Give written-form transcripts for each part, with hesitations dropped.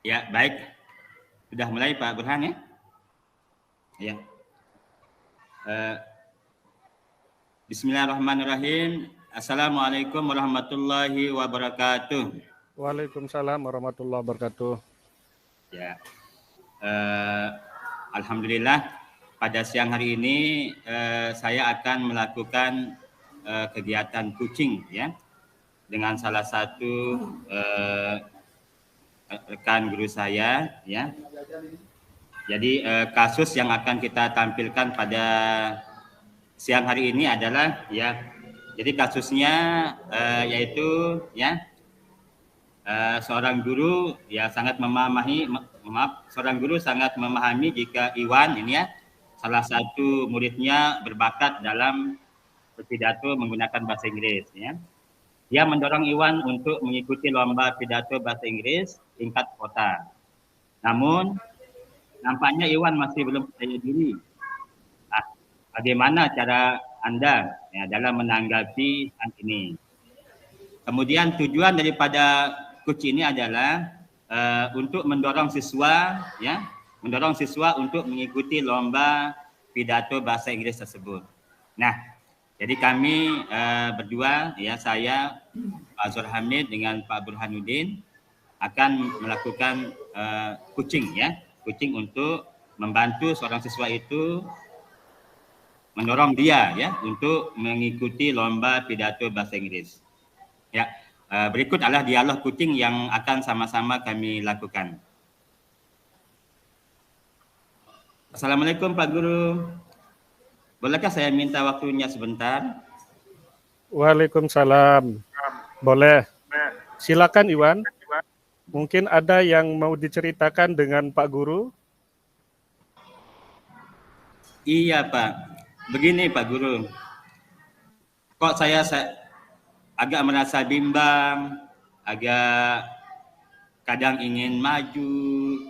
Ya, baik. Sudah mulai Pak Burhan ya? Ya. Bismillahirrahmanirrahim. Assalamualaikum warahmatullahi wabarakatuh. Waalaikumsalam warahmatullahi wabarakatuh. Ya. Alhamdulillah pada siang hari ini saya akan melakukan kegiatan coaching ya dengan salah satu rekan guru saya ya. Jadi kasus yang akan kita tampilkan pada siang hari ini adalah ya, jadi kasusnya yaitu ya seorang guru ya sangat seorang guru sangat memahami jika Iwan ini ya salah satu muridnya berbakat dalam berpidato menggunakan bahasa Inggris ya. Dia mendorong Iwan untuk mengikuti lomba pidato bahasa Inggris tingkat kota. Namun nampaknya Iwan masih belum percaya diri. Nah, bagaimana cara Anda ya, dalam menanggapi hal ini? Kemudian tujuan daripada coach ini adalah untuk mendorong siswa untuk mengikuti lomba pidato bahasa Inggris tersebut. Nah, jadi kami berdua ya, saya Pak Zul Hamid dengan Pak Burhanuddin akan melakukan coaching untuk membantu seorang siswa itu, mendorong dia ya untuk mengikuti lomba pidato bahasa Inggris. Ya, berikut adalah dialog coaching yang akan sama-sama kami lakukan. Assalamualaikum Pak Guru. Bolehkah saya minta waktunya sebentar? Waalaikumsalam. Boleh. Silakan Iwan. Mungkin ada yang mau diceritakan dengan Pak Guru? Iya Pak. Begini Pak Guru. Kok saya agak merasa bimbang, agak kadang ingin maju,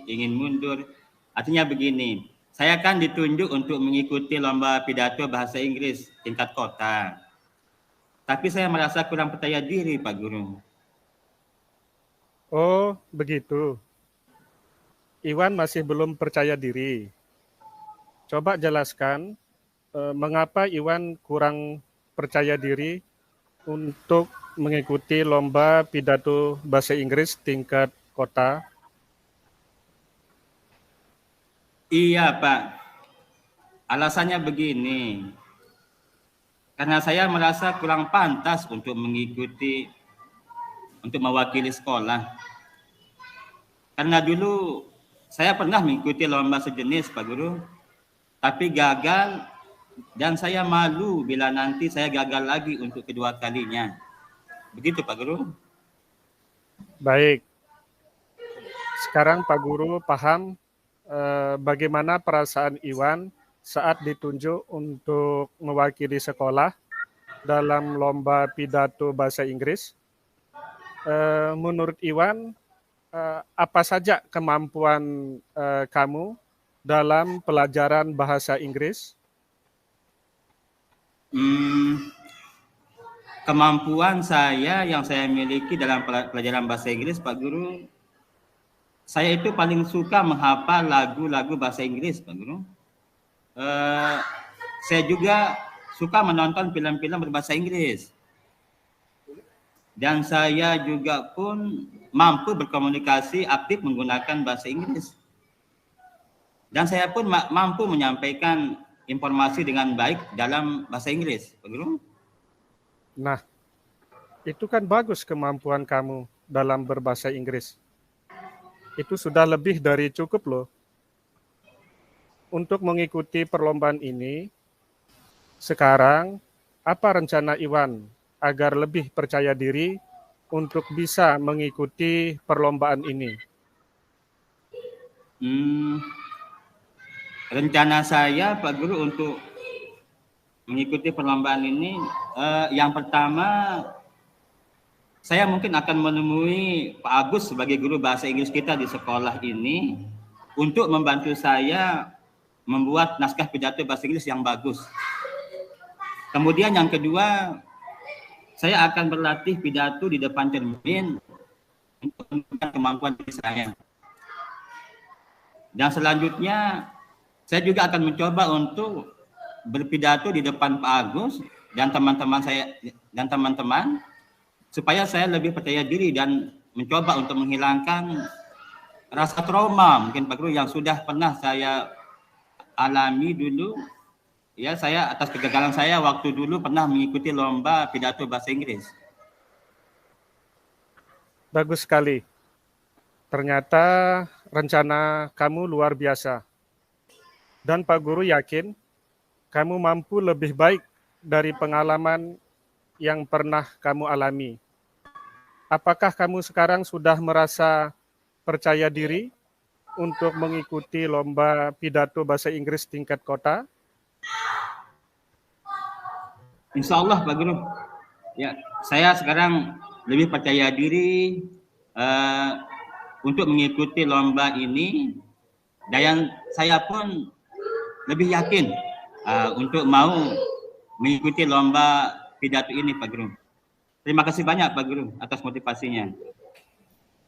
ingin mundur. Artinya begini, saya kan ditunjuk untuk mengikuti lomba pidato bahasa Inggris tingkat kota. Tapi saya merasa kurang percaya diri, Pak Guru. Oh, begitu. Iwan masih belum percaya diri. Coba jelaskan mengapa Iwan kurang percaya diri untuk mengikuti lomba pidato bahasa Inggris tingkat kota. Iya, Pak. Alasannya begini. Karena saya merasa kurang pantas untuk mewakili sekolah. Karena dulu saya pernah mengikuti lomba sejenis, Pak Guru, tapi gagal dan saya malu bila nanti saya gagal lagi untuk kedua kalinya. Begitu, Pak Guru. Baik. Sekarang Pak Guru paham bagaimana perasaan Iwan saat ditunjuk untuk mewakili sekolah dalam lomba pidato bahasa Inggris. Menurut Iwan, apa saja kemampuan kamu dalam pelajaran bahasa Inggris? Kemampuan saya yang saya miliki dalam pelajaran bahasa Inggris, Pak Guru, saya itu paling suka menghafal lagu-lagu bahasa Inggris, Pak Guru. Saya juga suka menonton film-film berbahasa Inggris. Dan saya juga pun mampu berkomunikasi aktif menggunakan bahasa Inggris. Dan saya pun mampu menyampaikan informasi dengan baik dalam bahasa Inggris, Pak Guru. Nah, itu kan bagus kemampuan kamu dalam berbahasa Inggris. Itu sudah lebih dari cukup loh. Untuk mengikuti perlombaan ini, sekarang apa rencana Iwan agar lebih percaya diri untuk bisa mengikuti perlombaan ini? Rencana saya, Pak Guru, untuk mengikuti perlombaan ini, yang pertama, saya mungkin akan menemui Pak Agus sebagai guru bahasa Inggris kita di sekolah ini untuk membantu saya membuat naskah pidato bahasa Inggris yang bagus. Kemudian yang kedua, saya akan berlatih pidato di depan cermin untuk menunjukkan kemampuan diri saya. Dan selanjutnya saya juga akan mencoba untuk berpidato di depan Pak Agus dan teman-teman supaya saya lebih percaya diri dan mencoba untuk menghilangkan rasa trauma mungkin Pak Guru yang sudah pernah saya alami dulu. Ya, saya atas kegagalan saya waktu dulu pernah mengikuti lomba pidato bahasa Inggris. Bagus sekali. Ternyata rencana kamu luar biasa. Dan Pak Guru yakin kamu mampu lebih baik dari pengalaman yang pernah kamu alami. Apakah kamu sekarang sudah merasa percaya diri untuk mengikuti lomba pidato bahasa Inggris tingkat kota? Insya Allah Pak Guru. Ya, saya sekarang lebih percaya diri untuk mengikuti lomba ini, dan saya pun lebih yakin untuk mau mengikuti lomba pidato ini Pak Guru. Terima kasih banyak Pak Guru atas motivasinya.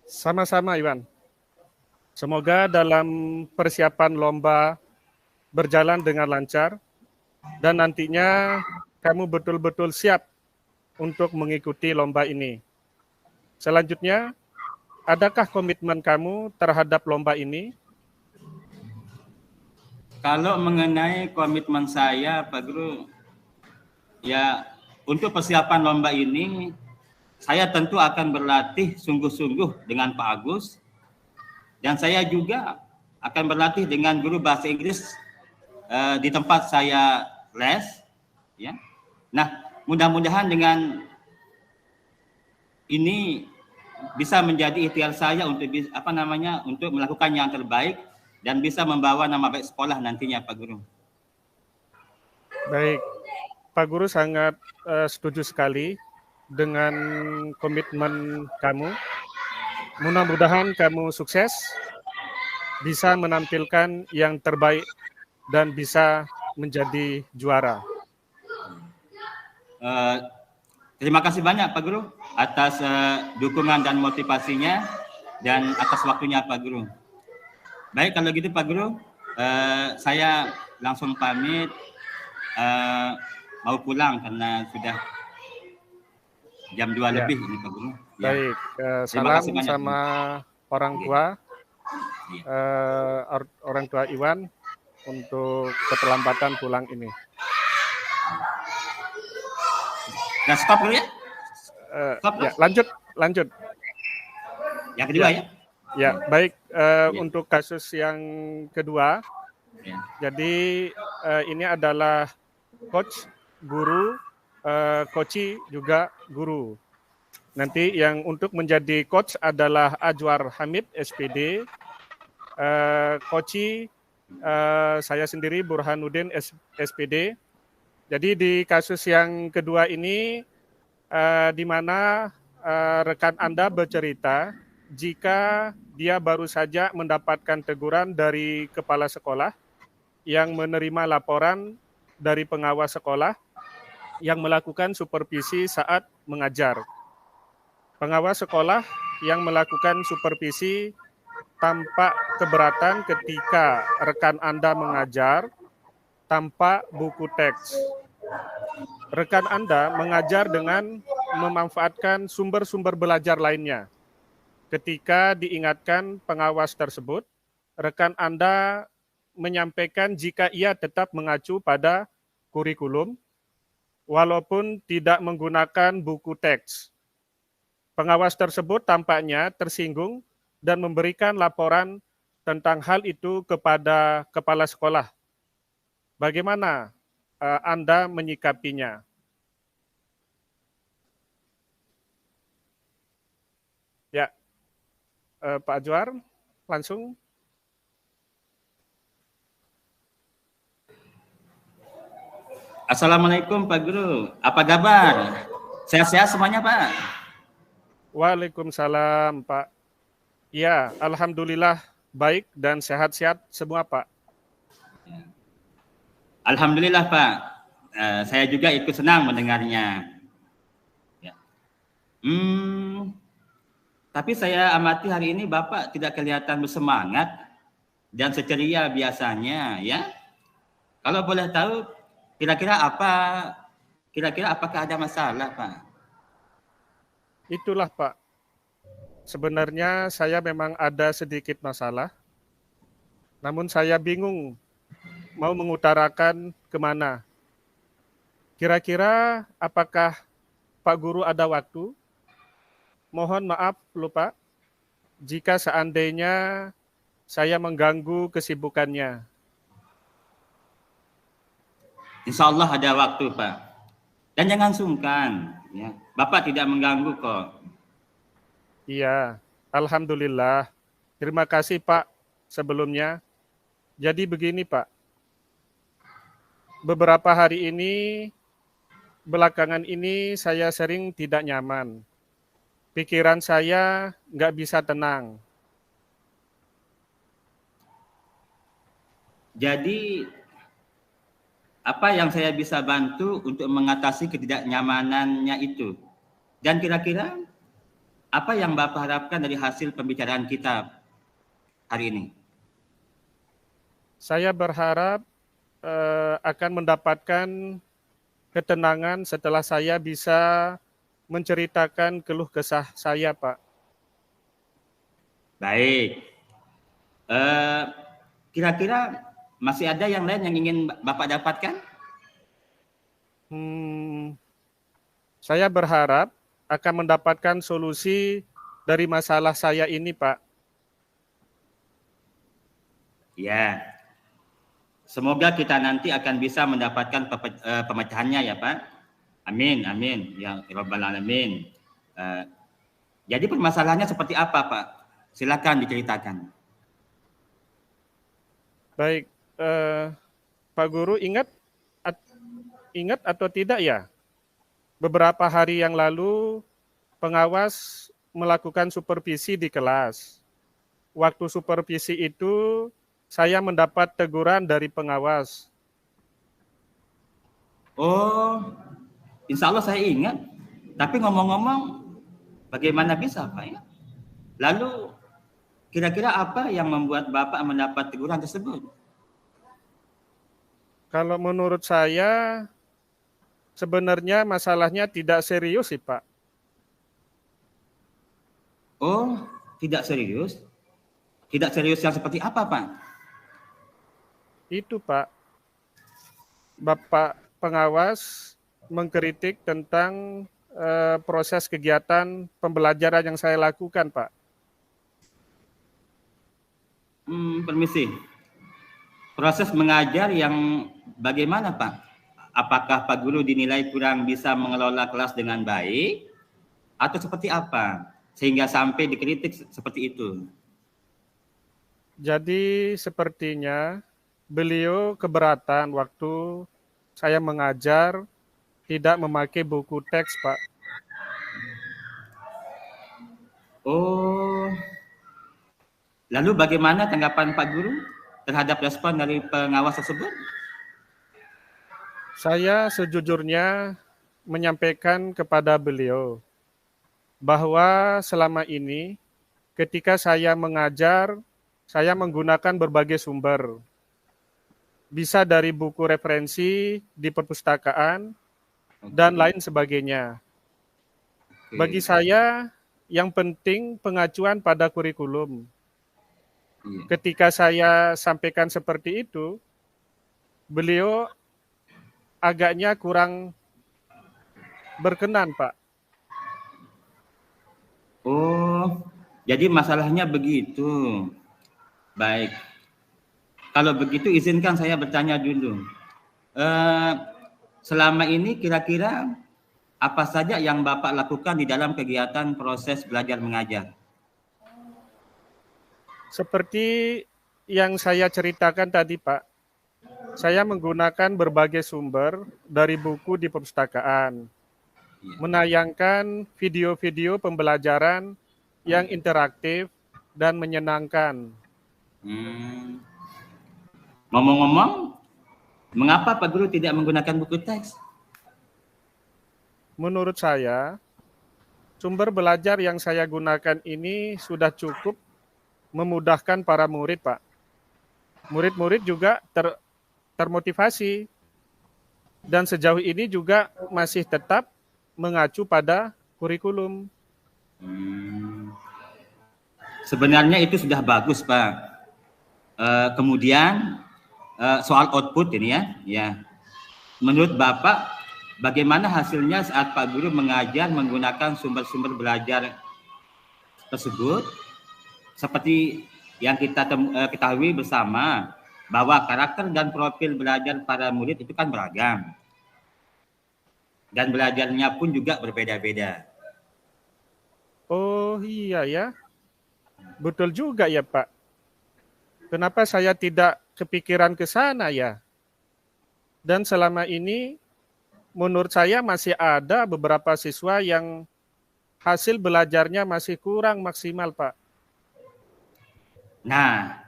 Sama-sama Iwan. Semoga dalam persiapan lomba berjalan dengan lancar dan nantinya kamu betul-betul siap untuk mengikuti lomba ini. Selanjutnya, adakah komitmen kamu terhadap lomba ini? Kalau mengenai komitmen saya Pak Guru, ya untuk persiapan lomba ini saya tentu akan berlatih sungguh-sungguh dengan Pak Agus, dan saya juga akan berlatih dengan guru bahasa Inggris di tempat saya les, ya. Nah, mudah-mudahan dengan ini bisa menjadi ikhtiar saya untuk untuk melakukan yang terbaik dan bisa membawa nama baik sekolah nantinya Pak Guru. Baik, Pak Guru sangat setuju sekali dengan komitmen kamu. Mudah-mudahan kamu sukses, bisa menampilkan yang terbaik dan bisa menjadi juara. Terima kasih banyak Pak Guru atas dukungan dan motivasinya dan atas waktunya Pak Guru. Baik, kalau gitu Pak Guru, saya langsung pamit, mau pulang karena sudah jam 2 lebih ini Pak Guru. Ya. Baik, salam sama orang tua, orang tua Iwan untuk keterlambatan pulang ini. Nah, stop dulu ya. Stop, ya, lanjut. Yang kedua ya. Ya, baik. Untuk kasus yang kedua, jadi ini adalah coach, guru, coachi juga guru. Nanti yang untuk menjadi coach adalah Ajwar Hamid, SPD, coachi saya sendiri Burhanuddin, SPD. Jadi di kasus yang kedua ini, di mana rekan Anda bercerita jika dia baru saja mendapatkan teguran dari kepala sekolah yang menerima laporan dari pengawas sekolah yang melakukan supervisi saat mengajar. Pengawas sekolah yang melakukan supervisi tampak keberatan ketika rekan Anda mengajar tanpa buku teks. Rekan Anda mengajar dengan memanfaatkan sumber-sumber belajar lainnya. Ketika diingatkan pengawas tersebut, rekan Anda menyampaikan jika ia tetap mengacu pada kurikulum, walaupun tidak menggunakan buku teks. Pengawas tersebut tampaknya tersinggung dan memberikan laporan tentang hal itu kepada kepala sekolah. Bagaimana Anda menyikapinya? Ya, Pak Ajwar, langsung. Assalamualaikum Pak Guru, apa kabar? Sehat-sehat semuanya Pak? Waalaikumsalam Pak. Ya, alhamdulillah baik dan sehat-sehat semua Pak. Alhamdulillah Pak, saya juga ikut senang mendengarnya. Ya. Tapi saya amati hari ini Bapak tidak kelihatan bersemangat dan seceria biasanya, ya. Kalau boleh tahu, kira-kira apakah ada masalah, Pak? Itulah Pak, sebenarnya saya memang ada sedikit masalah, namun saya bingung mau mengutarakan kemana. Kira-kira apakah Pak Guru ada waktu? Mohon maaf lupa jika seandainya saya mengganggu kesibukannya. Insya Allah ada waktu, Pak. Dan jangan sungkan, ya. Bapak tidak mengganggu kok. Iya, Alhamdulillah. Terima kasih Pak sebelumnya. Jadi begini Pak, beberapa hari ini, belakangan ini saya sering tidak nyaman. Pikiran saya nggak bisa tenang. Jadi, apa yang saya bisa bantu untuk mengatasi ketidaknyamanannya itu? Dan kira-kira apa yang Bapak harapkan dari hasil pembicaraan kita hari ini? Saya berharap akan mendapatkan ketenangan setelah saya bisa menceritakan keluh kesah saya, Pak. Baik. Kira-kira masih ada yang lain yang ingin Bapak dapatkan? Saya berharap akan mendapatkan solusi dari masalah saya ini, Pak. Ya. Semoga kita nanti akan bisa mendapatkan pemecahannya ya Pak. Amin, amin. Ya Rabbal Alamin. Jadi permasalahannya seperti apa Pak? Silakan diceritakan. Baik, Pak Guru ingat atau tidak ya? Beberapa hari yang lalu pengawas melakukan supervisi di kelas. Waktu supervisi itu saya mendapat teguran dari pengawas. Oh, insya Allah saya ingat. Tapi ngomong-ngomong, bagaimana bisa Pak ya? Lalu kira-kira apa yang membuat Bapak mendapat teguran tersebut? Kalau menurut saya, sebenarnya masalahnya tidak serius sih Pak. Oh, tidak serius? Tidak serius yang seperti apa Pak? Itu Pak, Bapak pengawas mengkritik tentang proses kegiatan pembelajaran yang saya lakukan Pak. Permisi. Proses mengajar yang bagaimana Pak? Apakah Pak Guru dinilai kurang bisa mengelola kelas dengan baik? Atau seperti apa? Sehingga sampai dikritik seperti itu. Jadi sepertinya beliau keberatan waktu saya mengajar tidak memakai buku teks, Pak. Oh, lalu bagaimana tanggapan Pak Guru terhadap respon dari pengawas tersebut? Saya sejujurnya menyampaikan kepada beliau bahwa selama ini ketika saya mengajar, saya menggunakan berbagai sumber. Bisa dari buku referensi di perpustakaan dan lain sebagainya. Bagi saya, yang penting pengacuan pada kurikulum. Ketika saya sampaikan seperti itu, beliau agaknya kurang berkenan, Pak. Oh, jadi masalahnya begitu. Baik. Kalau begitu izinkan saya bertanya dulu. Selama ini kira-kira apa saja yang Bapak lakukan di dalam kegiatan proses belajar mengajar? Seperti yang saya ceritakan tadi, Pak, saya menggunakan berbagai sumber dari buku di perpustakaan, menayangkan video-video pembelajaran yang interaktif dan menyenangkan. Ngomong-ngomong, mengapa Pak Guru tidak menggunakan buku teks? Menurut saya, sumber belajar yang saya gunakan ini sudah cukup memudahkan para murid, Pak. murid-murid juga termotivasi dan sejauh ini juga masih tetap mengacu pada kurikulum. Hmm. Sebenarnya itu sudah bagus, Pak. Kemudian soal output ini ya. Menurut Bapak, bagaimana hasilnya saat Pak Guru mengajar menggunakan sumber-sumber belajar tersebut? Seperti yang kita ketahui bersama bahwa karakter dan profil belajar para murid itu kan beragam dan belajarnya pun juga berbeda-beda. Oh iya ya, betul juga ya Pak. Kenapa saya tidak kepikiran ke sana ya? Dan selama ini menurut saya masih ada beberapa siswa yang hasil belajarnya masih kurang maksimal Pak. Nah,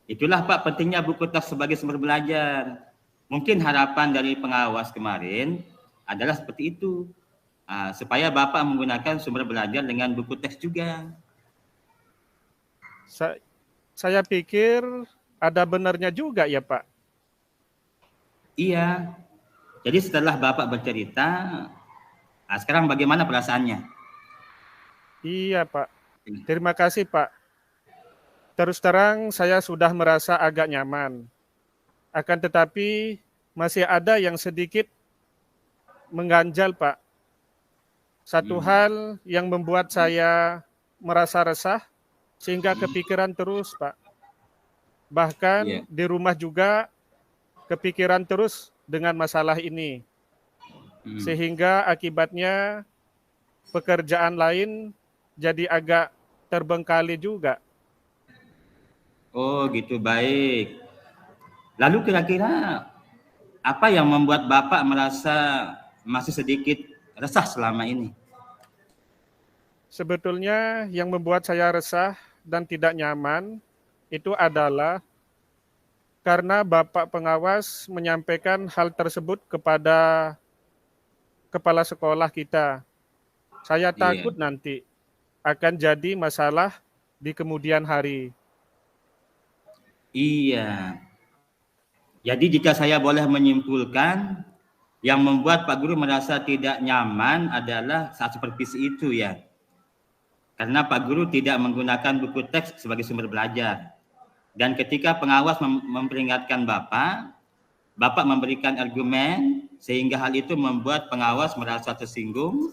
itulah Pak pentingnya buku teks sebagai sumber belajar. Mungkin harapan dari pengawas kemarin adalah seperti itu. Supaya Bapak menggunakan sumber belajar dengan buku teks juga. Saya pikir ada benarnya juga ya Pak. Iya. Jadi setelah Bapak bercerita, sekarang bagaimana perasaannya? Iya Pak. Terima kasih Pak. Terus terang saya sudah merasa agak nyaman. Akan tetapi masih ada yang sedikit mengganjal Pak. Satu hal yang membuat saya merasa resah sehingga kepikiran terus Pak. Bahkan di rumah juga kepikiran terus dengan masalah ini. Sehingga akibatnya pekerjaan lain jadi agak terbengkalai juga. Oh gitu, baik. Lalu kira-kira apa yang membuat Bapak merasa masih sedikit resah selama ini? Sebetulnya yang membuat saya resah dan tidak nyaman itu adalah karena Bapak pengawas menyampaikan hal tersebut kepada kepala sekolah kita. Saya Iya. takut nanti akan jadi masalah di kemudian hari. Iya. Jadi jika saya boleh menyimpulkan, yang membuat Pak Guru merasa tidak nyaman adalah saat supervisi itu ya. Karena Pak Guru tidak menggunakan buku teks sebagai sumber belajar. Dan ketika pengawas memperingatkan Bapak, Bapak memberikan argumen sehingga hal itu membuat pengawas merasa tersinggung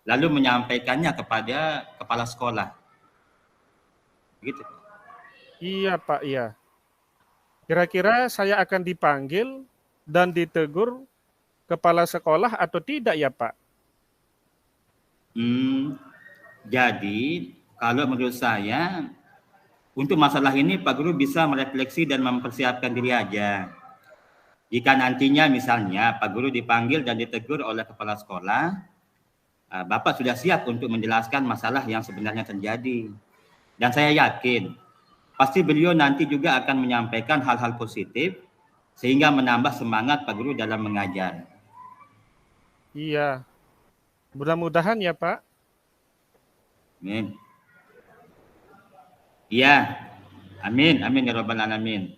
lalu menyampaikannya kepada kepala sekolah. Gitu. Iya Pak, iya. Kira-kira saya akan dipanggil dan ditegur kepala sekolah atau tidak ya Pak? Jadi kalau menurut saya untuk masalah ini Pak Guru bisa merefleksi dan mempersiapkan diri aja. Jika nantinya misalnya Pak Guru dipanggil dan ditegur oleh kepala sekolah, Bapak sudah siap untuk menjelaskan masalah yang sebenarnya terjadi. Dan saya yakin pasti beliau nanti juga akan menyampaikan hal-hal positif sehingga menambah semangat Pak Guru dalam mengajar. Iya, mudah-mudahan ya Pak. Amin. Iya, amin, amin ya Rabbal Alamin.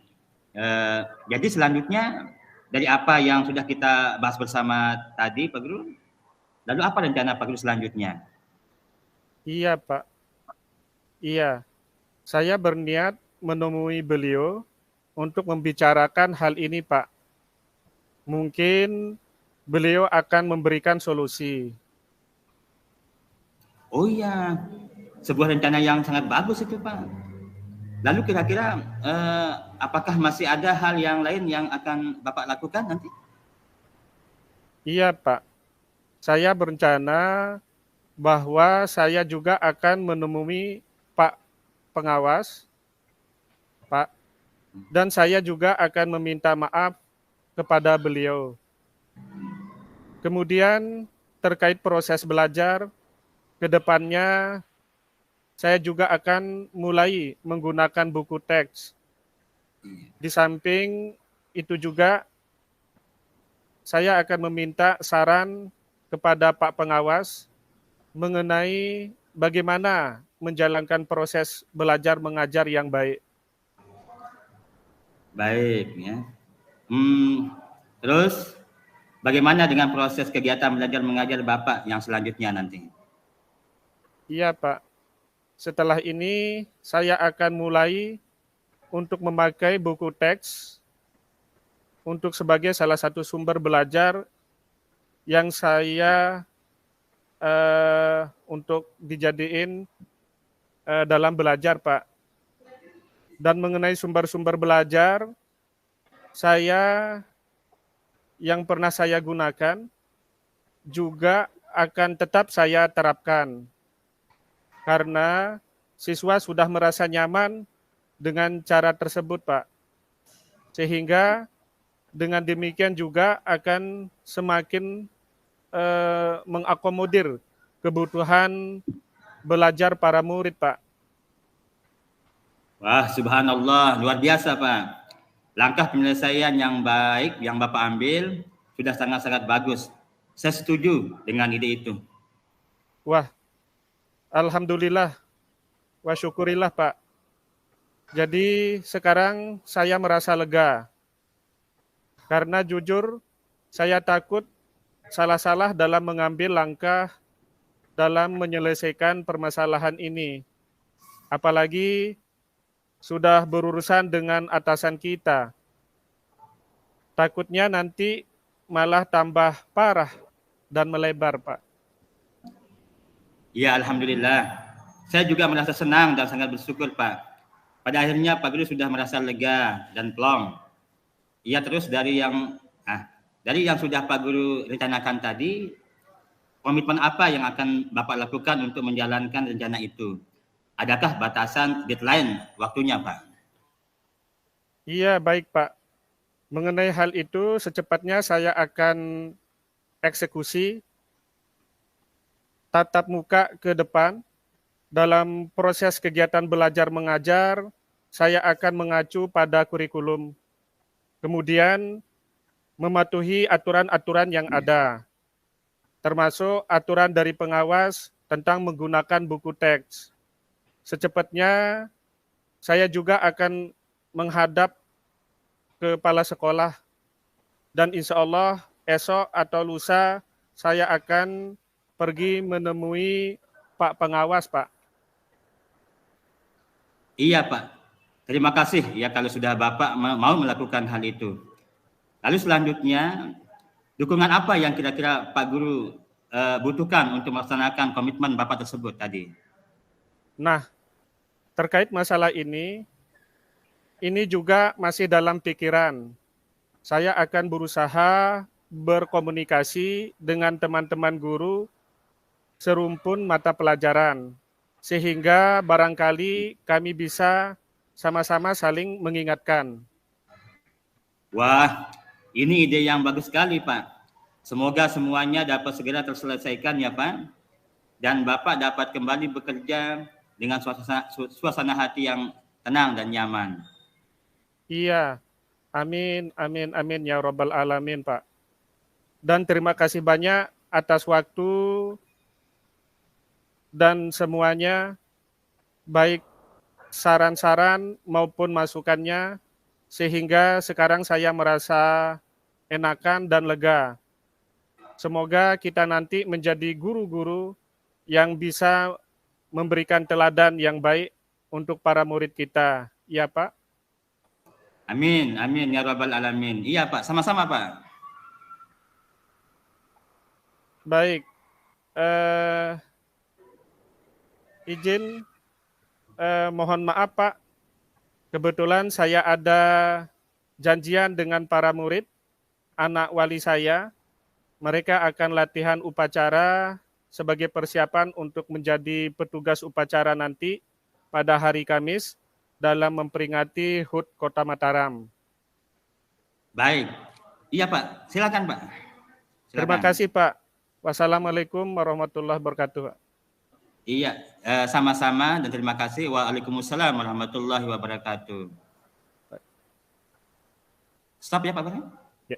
Jadi selanjutnya dari apa yang sudah kita bahas bersama tadi Pak Guru, lalu apa rencana Pak Guru selanjutnya? Iya Pak, iya. Saya berniat menemui beliau untuk membicarakan hal ini Pak. Mungkin beliau akan memberikan solusi. Oh iya, sebuah rencana yang sangat bagus itu Pak. Lalu kira-kira apakah masih ada hal yang lain yang akan Bapak lakukan nanti? Iya Pak, saya berencana bahwa saya juga akan menemui Pak Pengawas, Pak, dan saya juga akan meminta maaf kepada beliau. Kemudian terkait proses belajar, ke depannya saya juga akan mulai menggunakan buku teks. Di samping itu juga saya akan meminta saran kepada Pak Pengawas mengenai bagaimana menjalankan proses belajar mengajar yang baik. Baik ya. Terus bagaimana dengan proses kegiatan belajar mengajar Bapak yang selanjutnya nanti? Iya, Pak. Setelah ini saya akan mulai untuk memakai buku teks untuk sebagai salah satu sumber belajar yang saya untuk dijadiin dalam belajar, Pak. Dan mengenai sumber-sumber belajar, yang pernah saya gunakan juga akan tetap saya terapkan. Karena siswa sudah merasa nyaman dengan cara tersebut, Pak. Sehingga dengan demikian juga akan semakin mengakomodir kebutuhan belajar para murid, Pak. Wah, subhanallah, luar biasa, Pak. Langkah penyelesaian yang baik yang Bapak ambil sudah sangat-sangat bagus. Saya setuju dengan ide itu. Wah, alhamdulillah, wa syukurillah, Pak. Jadi sekarang saya merasa lega. Karena jujur, saya takut salah-salah dalam mengambil langkah dalam menyelesaikan permasalahan ini. Apalagi sudah berurusan dengan atasan kita. Takutnya nanti malah tambah parah dan melebar, Pak. Ya, alhamdulillah. Saya juga merasa senang dan sangat bersyukur, Pak. Pada akhirnya Pak Guru sudah merasa lega dan plong. Iya, terus dari yang sudah Pak Guru rencanakan tadi, komitmen apa yang akan Bapak lakukan untuk menjalankan rencana itu? Adakah batasan deadline waktunya, Pak? Iya, baik, Pak. Mengenai hal itu, secepatnya saya akan eksekusi tatap muka ke depan. Dalam proses kegiatan belajar mengajar, saya akan mengacu pada kurikulum. Kemudian mematuhi aturan-aturan yang ada, termasuk aturan dari pengawas tentang menggunakan buku teks. Secepatnya saya juga akan menghadap ke kepala sekolah dan insya Allah esok atau lusa saya akan pergi menemui Pak Pengawas, Pak. Iya, Pak. Terima kasih ya kalau sudah Bapak mau melakukan hal itu. Lalu selanjutnya, dukungan apa yang kira-kira Pak Guru butuhkan untuk melaksanakan komitmen Bapak tersebut tadi? Nah, terkait masalah ini juga masih dalam pikiran. Saya akan berusaha berkomunikasi dengan teman-teman guru serumpun mata pelajaran, sehingga barangkali kami bisa sama-sama saling mengingatkan. Wah, ini ide yang bagus sekali, Pak. Semoga semuanya dapat segera terselesaikan ya, Pak. Dan Bapak dapat kembali bekerja dengan suasana hati yang tenang dan nyaman. Iya, amin, amin, amin ya Rabbal Alamin, Pak. Dan terima kasih banyak atas waktu dan semuanya, baik saran-saran maupun masukannya, sehingga sekarang saya merasa enakan dan lega. Semoga kita nanti menjadi guru-guru yang bisa memberikan teladan yang baik untuk para murid kita. Ya, Pak? Amin, amin ya Rabbal Alamin. Iya, Pak, sama-sama, Pak. Baik. Izin mohon maaf, Pak. Kebetulan saya ada janjian dengan para murid, anak wali saya. Mereka akan latihan upacara sebagai persiapan untuk menjadi petugas upacara nanti pada hari Kamis dalam memperingati HUT Kota Mataram. Baik. Iya, Pak. Silakan, Pak. Silakan. Terima kasih, Pak. Wassalamualaikum warahmatullahi wabarakatuh. Iya, sama-sama dan terima kasih. Waalaikumsalam warahmatullahi wabarakatuh. Stop ya, Pak Ibrahim. Ya.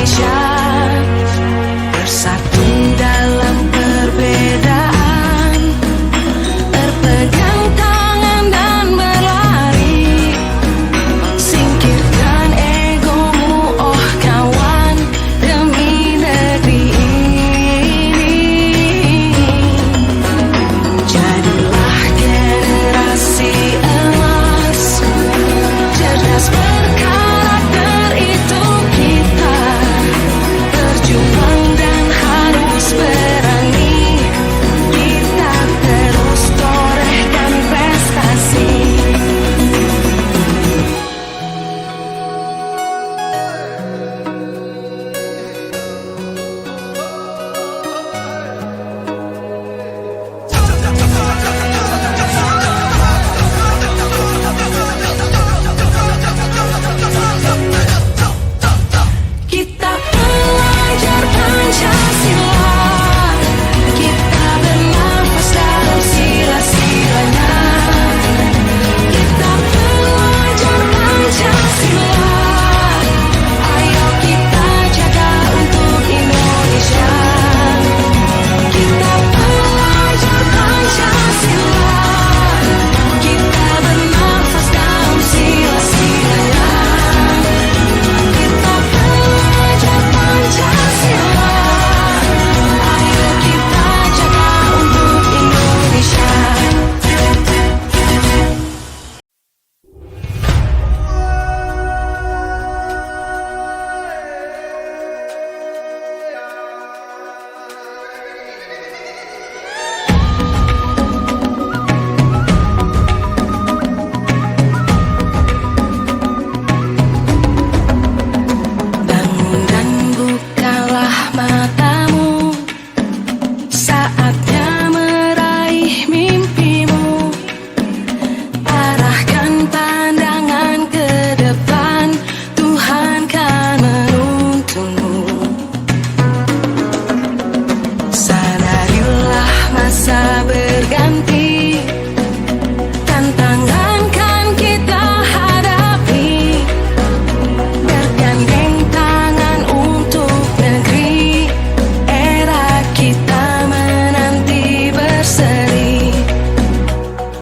Indonesia.